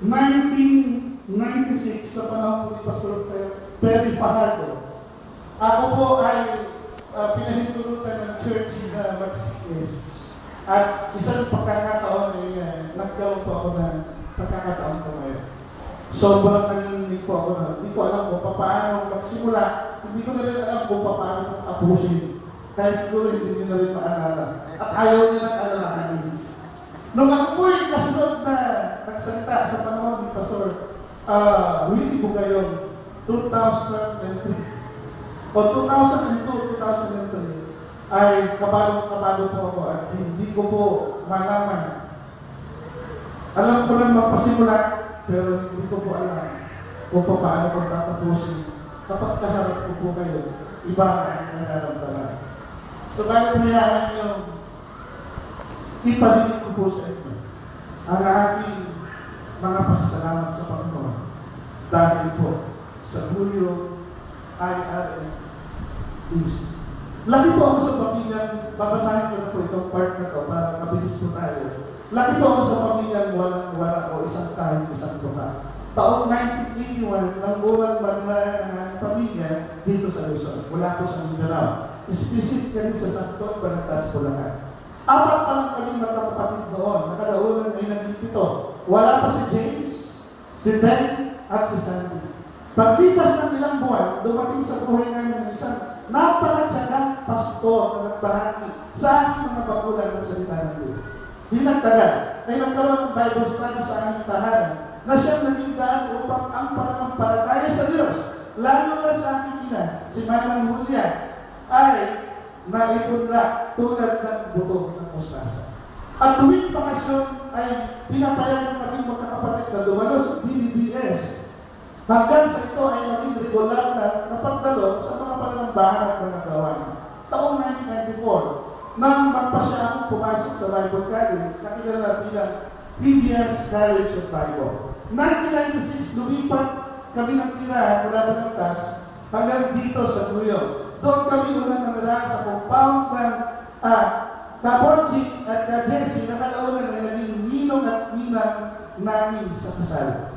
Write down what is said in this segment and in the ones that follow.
1996 sa panahon ni Pastor Perry Fajardo. Ako po ay pinahintulutan ng church na mag-CS. At isang pagkakataon ay nagkaroon po ako ng pagkakataon ko ngayon. Sobrang nanginig po ako na hindi ko alam kung paano magsimula. Hindi ko na rin alam kung paano tapusin. Kaya siguro hindi nyo na rin maalala. At ayaw nyo nang alalahanin. Nung ako po yung kasunod na nagsalita sa panahon ni Pastor Willie Bugayon, 2003 o 2002, 2003, ay kabalo po ako at hindi ko po malaman. Alam ko lang magpasimula, pero hindi ko po alam kung paano ko tatapusin. Kapag kaharap ko po kayo, iba ang nararamdaman. So, bakit hayaan nyo, ipalitin ko po sa inyo ang aking mga pasasalamat sa Panginoon dahil po sa Julio IRM is. Laki po ako sa pamilyang, babasahin ko na po itong part na to para mabilis po tayo. Laki po ako sa pamilyang walang-wala o isang kahit isang tuka. Taong 1981, nang unang banlayan ng pamilya dito sa Luzon. Wala po sa Mindanao. Specifically sa Santo Banatas, Bulacan. Apat pa lang kami magkakapatid noon. Nakadaunan ay naging 7. Wala pa si James, si Ben, at si Sandy. Paglipas ng ilang buwan, dumating sa buhay namin ng isang napakatsagang pastor na nagbahagi sa aking mga bagulan ng salita ng Diyos. Di nagtagal, ay nagkaroon ng Bible study sa aming tahanan na siyang naging daan upang ang pananampalataya sa Diyos, lalo na sa aking ina, si Manang Julia, ay naipunla tulad ng buto ng mustasa. At tuwing bakasyon ay pinapayagan kami magkakapatid na dumalo sa DBBS. Hanggang sa ito ay naging regular na napagdalo sa mga pananambahan at panagawan. Taong 1994, nang magpasya akong pumasok sa Bible College, nakilala bilang Previous College of Bible. 1996, lumipat kami ng tirahan mula Batangas hanggang dito sa Tuyo. Doon kami unang nanirahan sa compound ng Kaborji at Kajensi na kalaunan na naging ninong at ninang namin sa kasal.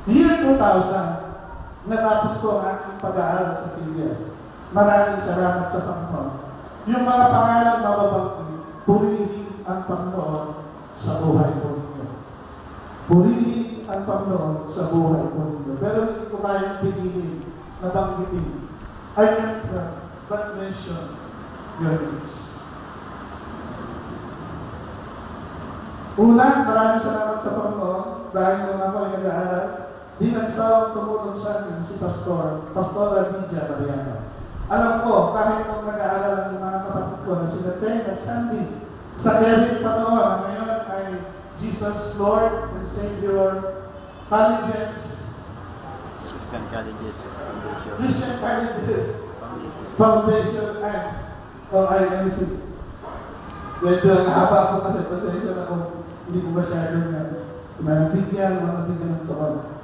Year 2000, natapos ko ang aking pag-aaral sa Pilipinas. Maraming salamat sa Panginoon. Yung mga pangalan mababangkin, purihin ang Panginoon sa buhay ko ninyo. Purihin ang Panginoon sa buhay ko ninyo. Pero hindi ko kayang pilihin na banggitin. I can't but mention your names. Una, maraming salamat sa Panginoon dahil nung ako ay nag-aaral, di nagsawang tumulong sa akin si Pastora Lydia Mariano. Alam ko, kahit nung nag-aaral ng mga kapatid ko na sila Ten at Sandy, sa Kevin Panoa, ngayon ay Jesus Lord and Savior Colleges, Christian Colleges Foundation Arts o INC. Medyo haba ako kasi pasensya na kung hindi ko masyadong manabigyan ng tuwan.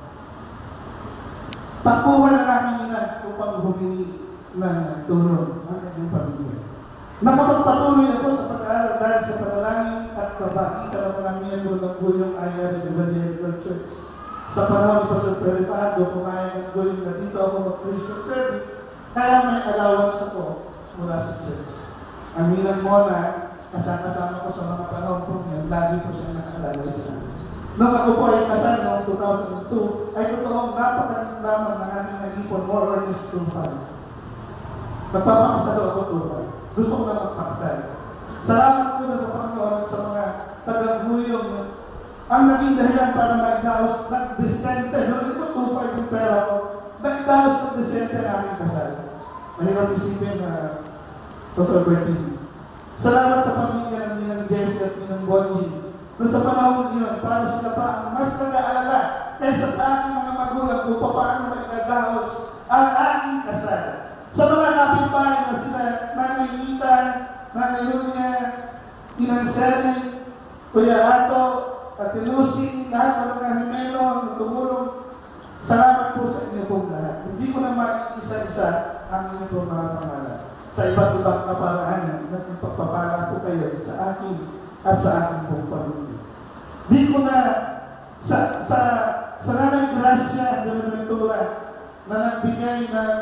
Takbuhan ang aking ina upang humingi ng tulong ang aking pamilya. Nakapagpatuloy ako sa pag-aaral dahil sa panalangin at kabakita ng mga miyembro ng Guyong IRM Evangelical Church. Sa panahon ni Pastor Perry Fajardo, pumayag ng Guyong na dito ako mag-Christian service, kaya may allowance ako mula sa church. Aminan mo na kasama ko sa mga panahon po niya, lagi po siya nakaalala sa akin. Nung ako po ay kasal noong 2002, ay totoong napakalit lamang ng aming nag-ipon more or less 2 5. Nagpapakasalo ako 2 5. Gusto ko na magpakasal. Salamat po na sa Panginoon at sa mga taga-Guyong ang naging dahilan para mag-daos nag-desente. Noong ito 2 5 yung pera ko, nag-daos nag-desente na aming kasal. Mahirap isipin na Pastor Bertie. Salamat sa pamilya ng Ninang Jess at Ninang Bonji. Na sa panahon niyo, para sila pa ang mas nag-aalala kaysa sa aking mga magulang kung paano magdadaos ang aking kasal. Sa mga kapitbahay na sila, Nanay Nita, Nanay Lunia, Inang Sally, Kuya Ato, at Lucy, lahat ng mga Himeno, na tumulong. Salamat po sa inyo pong lahat. Hindi ko na mag-isa-isa ang inyo pong mga pangalan. Sa iba't ibang kaparaanan na pagpapala po kayo sa akin at sa aking pong pamilya. Di ko na sa siya, Buenaventura, na nagbigay ng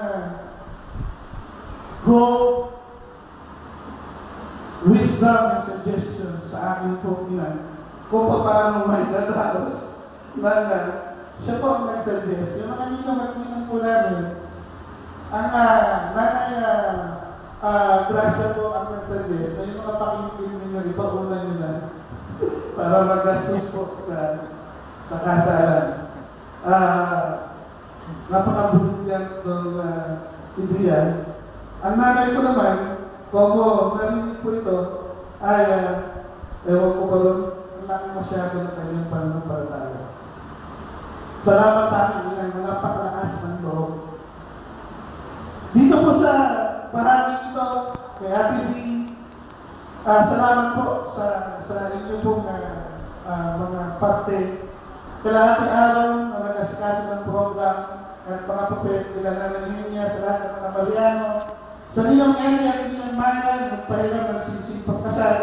hope, wisdom and suggestion sa aking po kung paano may dadalos na siya po ang nag-suggest. Yung mga ninong po namin, ang nanay Gracia po ang nag-suggest na yung mga pakinggan ninyo, ipauna nyo na para magastos po sa kasalan. Napakabulungan ng ideal. Ang nanay ko naman, kung narinig po ito, ay ewan ko ba rin, laki masyado na kanyang pananampalataya. Salamat sa akin ng napakalakas ng loob. Dito po sa bahagi ito, kay Ate D, salamat po sa inyo pong mga parte. Kaya Ate Aaron, na nag-asikaso ng program, at mga papel, nilalalahin niya sa lahat ng mga Mariano, sa Ninong Eli at Ninong Maya, nagpahiram ng sinisig pagkasal,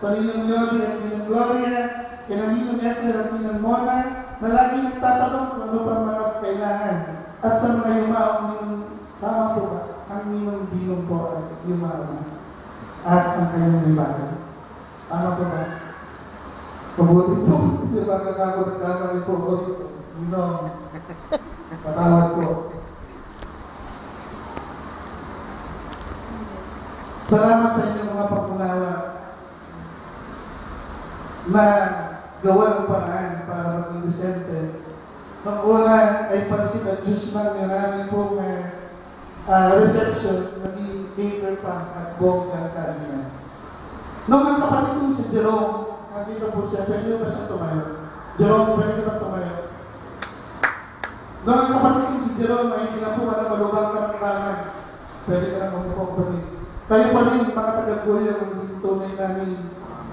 sa Ninong Lodi at Ninong Gloria, kaya Ninong Edgar at Ninong Mona, na lagi nagtatanong kung ano pang mga kailangan. At sa mga yumaong Ninong, tama po ba? Ang Ninong Binong po ay yumaong at ang kanyang libakan. Tama po ba? Pabuti po, kasi baka ako nagkamali po ko, Ninong, patawad po. Salamat sa inyong mga pagkunawa na gawa ng paraan para maging disente. Nung una ay pansin at Diyos na namin pong reception, naging cater pa at bonggang kanina. Nung ang kapatid ko si Jerome, nandito po siya, pwede ba siya tumayo? Jerome, pwede ba tumayo? Nung ang kapatid ko si Jerome ay kinapuha na malubang karangalan, pwede ka na magpapagpatid. Kayo pa rin, mga taga-Guyo, ang tunay namin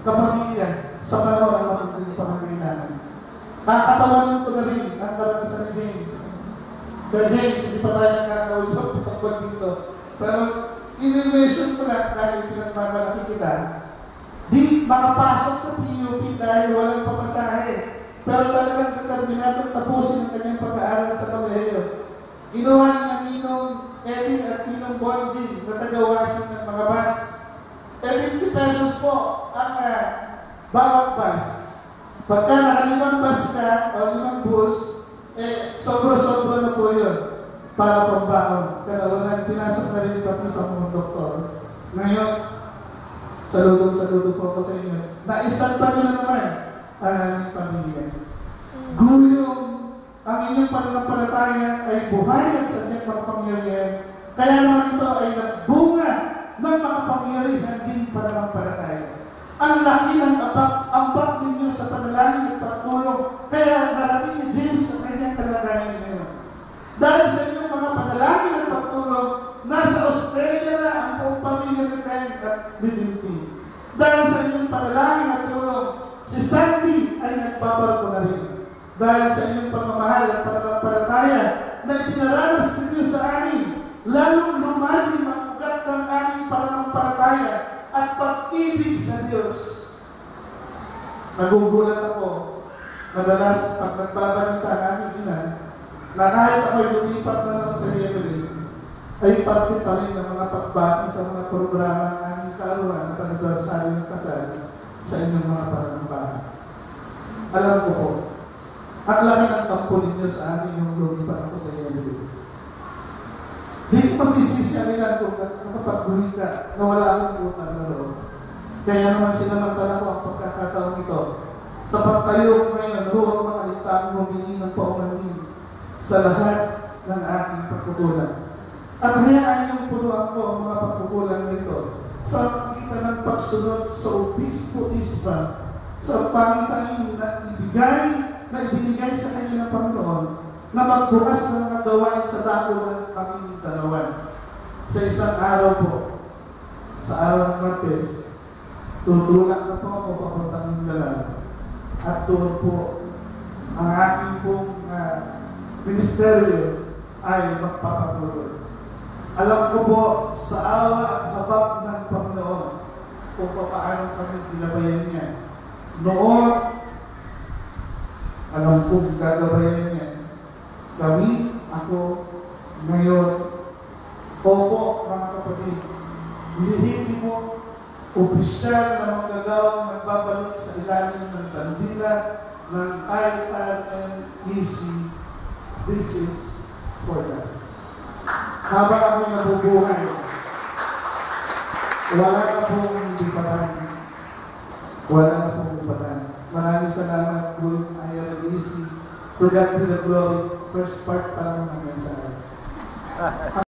kapamilya sa panahon ng mga pangangailangan. Nakakatawanin ko na rin ang karanasan ni James. Sir James, hindi pa tayo nakakausap pagpag dito. Pero in-mention ko na dahil pinagmamalaki kita, di makapasok sa PUP dahil walang pamasahe. Pero talagang determinado tapusin ang kanyang pag-aaral sa kolehiyo. Ginawa niya Ninong Eddie at Ninong Bonji na taga-washing ng mga bus. 50 pesos po ang bawat bus. Pagka nakalimang bus ka o limang bus, sobra-sobra na po yun para pambaon. Kaya walang pinasok na rin pati pang mga doktor. Ngayon, saludo po ako sa inyo. Naisang pa nyo na naman ang aming pamilya. Gulong ang inyong pananampalataya ay buhay at sadyang makapangyarihan. Kaya naman ito ay nagbunga ng makapangyarihan din pananampalataya. Ang laki ng ambak ninyo sa panalangin at pagtulong. Kaya narating ni James sa kanyang kalagayan ngayon. Dahil sa inyong mga panalangin at pagtulong, nasa Australia na ang buong pamilya ni Ken at Lidinti. Dahil sa inyong panalangin at tulong, si Sandy ay nagbabarko na rin. Dahil sa inyong pagmamahal at pananampalataya na ipinaranas ninyo sa amin, lalong lumalim ang ugat ng aming pananampalataya at pag-ibig sa Diyos. Nagugulat ako, madalas pag nagbabalita ang aming ina, na kahit ako'y lumipat na lang sa Yemen, ay parte pa rin ng mga pagbati sa mga programa ng aming kaarawan at anibersaryo ng kasal sa inyong mga pananampalataya. Alam ko po, ang laki ng tampo ninyo sa amin yung lumipat ako sa Yemen. Hindi ko masisisyalan kung nakapagbuhin ka na wala akong utang na loob. Kaya naman sinamantala ko ang pagkakataong ito. Sa pagtayo ngayon, huwag makalitaan humingi ng paumanhin sa lahat ng aking pagkukulang. At hayaan niyong punuan ko ang mga pagkukulang nito sa pagitan ng pagsunod sa obispo-ispa, sa pagitan na ibinigay sa kanya ng Panginoon na magbukas ng mga gawain sa dako ng aming dalawan. Sa isang araw po, sa araw ng Martes, tutulak na po ako papuntang Mindanao at doon po ang aking pong ministeryo ay magpapatuloy. Alam ko po sa awa at habag ng Panginoon kung paano kami ginabayan niya. Noon, alam kong gagabayan niya Kami, ako, ngayon, opo, mga kapatid, hindi mo opisyal na manggagawang nagbabalik sa ilalim ng kandila ng IRNEC. This is for that. Habang kami nabubuhay, wala na pong lipatan. Wala na pong lipatan. Maraming salamat po, IRNEC. To God be the glory. First part pa lang ng mensahe.